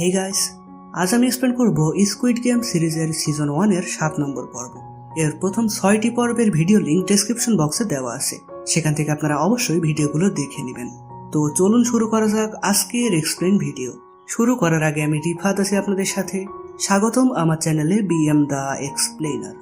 Hey guys, আজ আমি explain করব স্কুইড গেম সিরিজের সিজন 1 এর 7 নম্বর পর্ব। এর প্রথম 6টি পর্বের ভিডিও লিংক ডেসক্রিপশন বক্সে দেওয়া আছে, সেখান থেকে আপনারা অবশ্যই ভিডিওগুলো দেখে নেবেন। তো চলুন শুরু করা যাক আজকের এক্সপ্লেন ভিডিও। শুরু করার আগে আমি রিফাত আছি আপনাদের সাথে। স্বাগতম আমার চ্যানেলে বিএম দ্য এক্সপ্লেনার।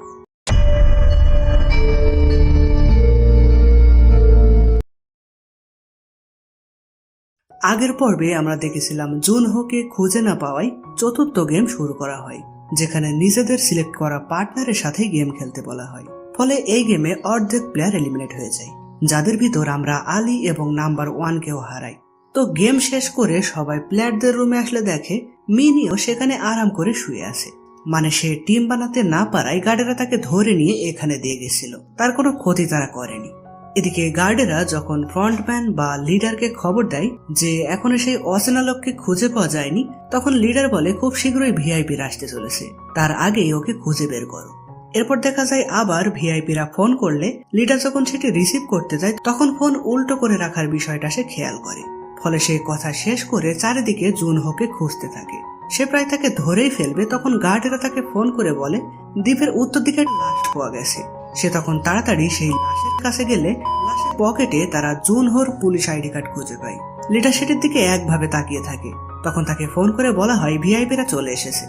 আগের পর্বে আমরা দেখেছিলাম জুনহোকে খুঁজে না পাওয়ায় চতুর্থ গেম শুরু করা হয়, যেখানে নিজেদের সিলেক্ট করা পার্টনারের সাথে গেম খেলতে বলা হয়। ফলে এই গেমে অর্ধেক প্লেয়ার এলিমিনেট হয়ে যায়, যাদের ভিতর আমরা আলী এবং নাম্বার 1 কেও হারাই। তো গেম শেষ করে সবাই প্লেয়ারদের রুমে আসলে দেখে মিনিও সেখানে আরাম করে শুয়ে আছে। মানে সে টিম বানাতে না পারায় গার্ডেরা তাকে ধরে নিয়ে এখানে দিয়ে গেছিল, তার কোনো ক্ষতি তারা করেনি। এদিকে গার্ডেরা যখন ফ্রন্টম্যান বা লিডারকে খবর দেয় যে এখনো সেই অচেনা লোককে খুঁজে পাওয়া যায়নি, তখন লিডার বলে খুব শীঘ্রই ভিআইপিরা আসতে চলেছে, তার আগেই ওকে খুঁজে বের করো। এরপর দেখা যায় আবার ভিআইপিরা ফোন করলে লিডার যখন সেটি রিসিভ করতে যায় তখন ফোন উল্টো করে রাখার বিষয়টা সে খেয়াল করে। ফলে সে কথা শেষ করে চারিদিকে জুনহোকে খুঁজতে থাকে। সে প্রায় তাকে ধরেই ফেলবে, তখন গার্ডেরা তাকে ফোন করে বলে দ্বীপের উত্তর দিকে লাশ পাওয়া গেছে। সে তখন তাড়াতাড়ি সেই লাশের কাছে গেলে লাশের পকেটে তারা জুনহোর পুলিশ আইডি কার্ড খুঁজে পায়। লিডার সেটির দিকে একভাবে তাকিয়ে থাকে। তখন তাকে ফোন করে বলা হয় ভিআইপিরা চলে এসেছে।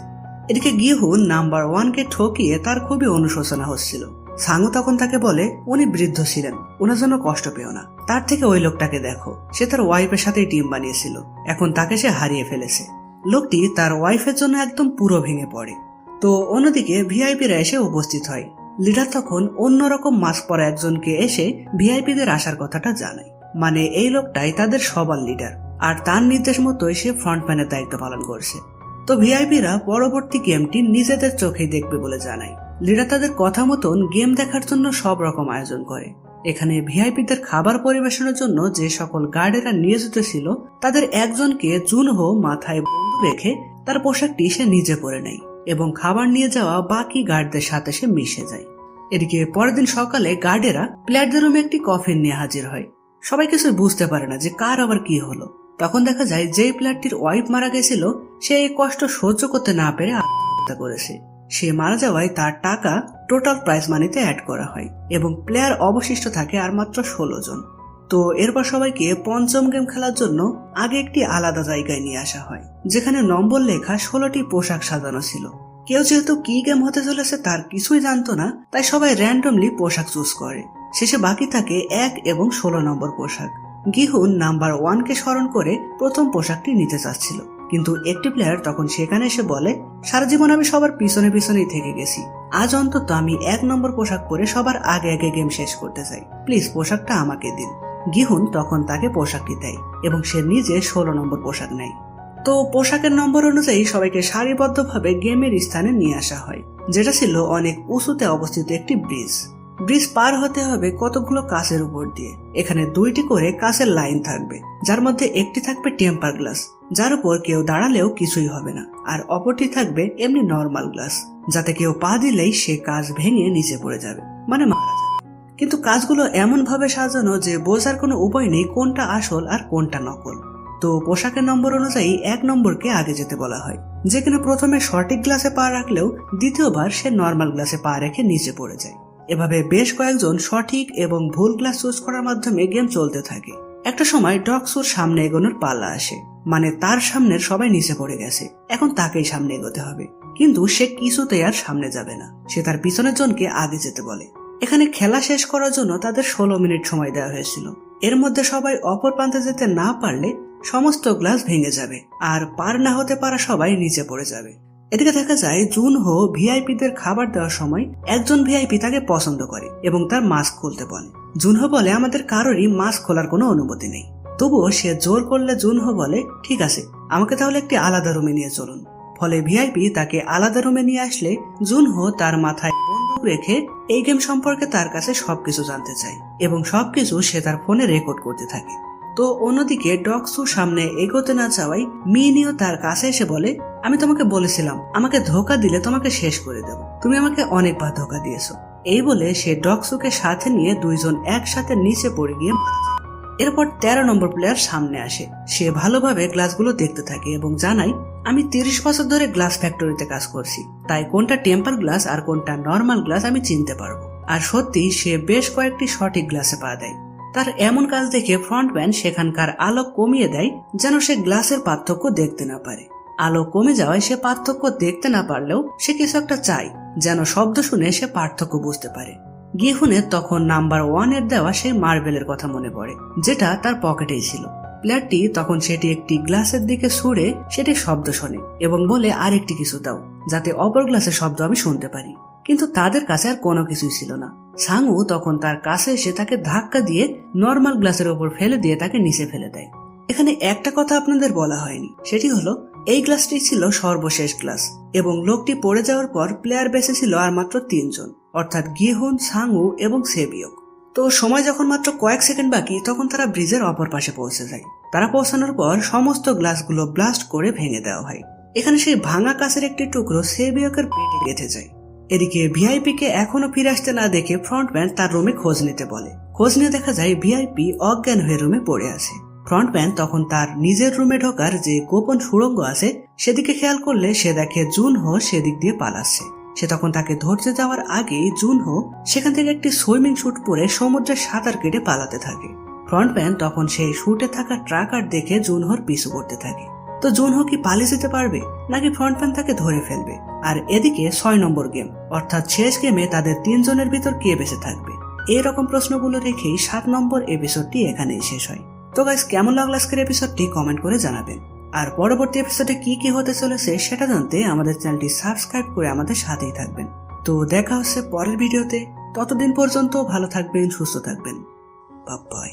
এদিকে গিহুন নাম্বার 1 কে ঠকিয়ে তার খুবই অনুশোচনা হচ্ছিল। সাংু তখন তাকে বলে উনি বৃদ্ধ ছিলেন, ওনার জন্য কষ্ট পেও না, তার থেকে ওই লোকটাকে দেখো, সে তার ওয়াইফের সাথে টিম বানিয়েছিল, এখন তাকে সে হারিয়ে ফেলেছে। লোকটি তার ওয়াইফের জন্য একদম পুরো ভেঙে পড়ে। তো অন্যদিকে ভিআইপিরা এসে উপস্থিত হয়। লিডার তখন অন্যরকম মাস্ক পরা একজনকে এসে ভিআইপিদের আসার কথাটা জানায়। মানে এই লোকটাই তাদের সবার লিডার, আর তার নির্দেশ মতোই সে ফ্রন্টম্যানের দায়িত্ব পালন করছে। তো ভিআইপিরা পরবর্তী গেমটি নিজেদের চোখেই দেখবে বলে জানায়। লিডার তাদের কথা মতন গেম দেখার জন্য সব রকম আয়োজন করে। এখানে ভিআইপিদের খাবার পরিবেশনের জন্য যে সকল গার্ডেরা নিয়োজিত ছিল তাদের একজনকে জুনহো মাথায় বন্দুক রেখে তার পোশাকটি সে নিজে পরে নেয় এবং খাবার নিয়ে যাওয়া বাকি গার্ডদের সাথে সে মিশে যায়। এদিকে পরের দিন সকালে গার্ডেরা প্লেয়ারদের রুমে একটি কফিন নিয়ে হাজির হয়। সবাই কিছু বুঝতে পারে না যে কার আবার কি হলো। তখন দেখা যায় যে প্লেয়ারটির ওয়াইফ মারা গেছিল সে এই কষ্ট সহ্য করতে না পেরে আত্মহত্যা করেছে। সে মারা যাওয়ায় তার টাকা টোটাল প্রাইজ মানিতে অ্যাড করা হয় এবং প্লেয়ার অবশিষ্ট থাকে আর মাত্র 16 জন। তো এরপর সবাইকে পঞ্চম গেম খেলার জন্য আগে একটি আলাদা জায়গায় নিয়ে আসা হয়, যেখানে নম্বর লেখা 16টি পোশাক সাজানো ছিল। কেউ যেহেতু কি গেম হতে চলেছে তার কিছুই জানতো না, তাই সবাই র্যান্ডমলি পোশাক চুজ করে। শেষে বাকি থাকে 1 এবং 16 নম্বর পোশাক। গিহুন নাম্বার 1 কে স্মরণ করে প্রথম পোশাকটি নিতে চাচ্ছিল, কিন্তু একটি প্লেয়ার তখন সেখানে এসে বলে সারা জীবন আমি সবার পিছনে পিছনেই থেকে গেছি, আজ অন্তত আমি 1 নম্বর পোশাক পরে সবার আগে আগে গেম শেষ করতে চাই, প্লিজ পোশাকটা আমাকে দিন। গিহুন তখন তাকে পোশাকটি দেয় এবং সে নিজে 16 নম্বর পোশাক নেয়। তো পোশাকের নম্বর অনুযায়ী সবাইকে সারিবদ্ধভাবে গেমের স্থানে নিয়ে আসা হয়, যেটা ছিল অনেক উঁচুতে অবস্থিত একটি ব্রিজ। ব্রিজ পার হতে হবে কতগুলো কাঁচের উপর দিয়ে। এখানে 2টি করে কাঁচের লাইন থাকবে, যার মধ্যে একটি থাকবে টেম্পার গ্লাস, যার উপর কেউ দাঁড়ালেও কিছুই হবে না, আর অপরটি থাকবে এমনি নর্মাল গ্লাস, যাতে কেউ পা দিলেই সে কাঁচ ভেঙে নিচে পড়ে যাবে, মানে মারা যাবে। কিন্তু কাঁচগুলো এমন ভাবে সাজানো যে বোঝার কোনো উপায় নেই কোনটা আসল আর কোনটা নকল। তো পোশাকের নম্বর অনুযায়ী 1 নম্বরকে আগে যেতে বলা হয়, যে কিনা প্রথমে সঠিক গ্লাসে পা রাখলেও দ্বিতীয়বার সে নর্মাল গ্লাসে পা রেখে নিচে পড়ে যায়। এভাবে বেশ কয়েকজন সঠিক এবং ভুল গ্লাস চুজ করার মাধ্যমে গেম চলতে থাকে। একটা সময় ডকসুর সামনে এগোনোর পালা আসে, মানে তার সামনের সবাই নিচে পড়ে গেছে, এখন তাকেই সামনে এগোতে হবে। কিন্তু সে কিছুতেই আর সামনে যাবে না, সে তার পিছনের জনকে আগে যেতে বলে। এখানে খেলা শেষ করার জন্য তাদের 16 মিনিট সময় দেওয়া হয়েছিল। এর মধ্যে সবাই অপর প্রান্তে যেতে না পারলে সমস্ত গ্লাস ভেঙে যাবে আর পার না হতে পারা সবাই নিচে পড়ে যাবে। এদিকে দেখা যায় জুনহো ভিআইপিদের খাবার দেওয়ার সময় একজন ভিআইপি তাকে পছন্দ করে এবং তার মাস্ক খুলতে বলে। জুনহো বলে আমাদের কারোরই মাস্ক খোলার কোনো অনুমতি নেই। তবুও সে জোর করলে জুনহো বলে ঠিক আছে, আমাকে তাহলে একটি আলাদা রুমে নিয়ে চলুন। ফলে ভিআইপি তাকে আলাদা রুমে নিয়ে আসলে জুনহো তার মাথায় বন্দুক রেখে এই গেম সম্পর্কে তার কাছে সবকিছু জানতে চায় এবং সবকিছু সে তার ফোনে রেকর্ড করতে থাকে। তো অন্যদিকে ডকসু সামনে এগোতে না চাওয়াই মিনিও তার কাছে এসে বলে আমি তোমাকে বলেছিলাম আমাকে ধোকা দিলে তোমাকে শেষ করে দেব, তুমি আমাকে অনেকবার ধোকা দিয়েছো। এই বলে সে ডকসুকে সাথে নিয়ে 2 জন একসাথে নিচে পড়ে গিয়ে মারা যায়। এরপর 13 নম্বর প্লেয়ার সামনে আসে। সে ভালোভাবে গ্লাসগুলো দেখতে থাকে এবং জানায়, আমি 30 বছর ধরে গ্লাস ফ্যাক্টরিতে কাজ করছি, তাই কোনটা টেম্পার গ্লাস আর কোনটা নর্মাল গ্লাস আমি চিনতে পারবো। আর সত্যি সে বেশ কয়েকটি সঠিক গ্লাসে পা দেয়। তার এমন কাজ দেখে ফ্রন্টম্যান সেখানকার আলো কমিয়ে দেয় যেন সে গ্লাসের পার্থক্য দেখতে না পারে। আলো কমে যাওয়ায় সে পার্থক্য দেখতে না পারলেও সে কিছু একটা চায়, যেন শব্দ শুনে সে পার্থক্য বুঝতে পারে। গিহুনের তখন নাম্বার 1 এর দেওয়া সেই মার্বেলের কথা মনে পড়ে, যেটা তার পকেটেই ছিল। প্লেয়ারটি তখন সেটি একটি গ্লাসের দিকে ছুঁড়ে সেটি শব্দ শোনে এবং বলে, আরেকটি কিছু দাও যাতে অপর গ্লাসের শব্দ আমি শুনতে পারি। কিন্তু তাদের কাছে আর কোনো কিছুই ছিল না। সাংউ তখন তার কাছে এসে তাকে ধাক্কা দিয়ে নর্মাল গ্লাসের উপর ফেলে দিয়ে তাকে নিচে ফেলে দেয়। এখানে একটা কথা আপনাদের বলা হয়নি, সেটি হলো এই গ্লাসটি ছিল সর্বশেষ গ্লাস এবং লোকটি পড়ে যাওয়ার পর প্লেয়ার বেঁচে ছিল আর মাত্র 3 জন, অর্থাৎ গিহুন, সাংউ এবং সেবিয়ক। তো সময় যখন মাত্র কয়েক সেকেন্ড বাকি, তখন তারা ব্রিজের অপর পাশে পৌঁছে যায়। তারা পৌঁছানোর পর সমস্ত গ্লাসগুলো ব্লাস্ট করে ভেঙে দেওয়া হয়। এখানে সেই ভাঙা কাঁচের একটি টুকরো সেবিয়কের পেটে গেঁথে যায়। এদিকে ভিআইপি কে এখনো ফিরে আসতে না দেখে ফ্রন্টম্যান তার রুমে খোঁজ নিতে বলে। খোঁজ নিয়ে দেখা যায় ভিআইপি অজ্ঞান হয়ে রুমে পড়ে আছে। ফ্রন্টম্যান তখন তার নিজের রুমে ঢোকার যে গোপন সুড়ঙ্গ আছে সেদিকে খেয়াল করলে সে দেখে জুনহো সেদিক দিয়ে পালাচ্ছে। সে তখন তাকে ধরতে যাওয়ার আগেই জুনহো সেখান থেকে একটি সুইমিং স্যুট পরে সমুদ্রে সাঁতার কেটে পালাতে থাকে। ফ্রন্টম্যান তখন সেই স্যুটে থাকা ট্রাকার দেখে জুনহোর পিছু করতে থাকে। তো জুনহো কি পালিয়ে যেতে পারবে নাকি ফ্রন্টম্যান তাকে ধরে ফেলবে? আর এদিকে 6 নম্বর গেম অর্থাৎ শেষ গেমে তাদের 3 জনের ভিতর কে বেঁচে থাকবে, এরকম প্রশ্নগুলো রেখেই 7 নম্বর এপিসোডটি এখানেই শেষ হয়। তো গাইস, কেমন লাগলো আজকের এপিসোডটি কমেন্ট করে জানাবেন। আর পরবর্তী এপিসোডে কি কি হতে চলেছে সেটা জানতে আমাদের চ্যানেলটি সাবস্ক্রাইব করে আমাদের সাথেই থাকবেন। তো দেখা হচ্ছে পরের ভিডিওতে। ততদিন পর্যন্ত ভালো থাকবেন, সুস্থ থাকবেন। Bye bye.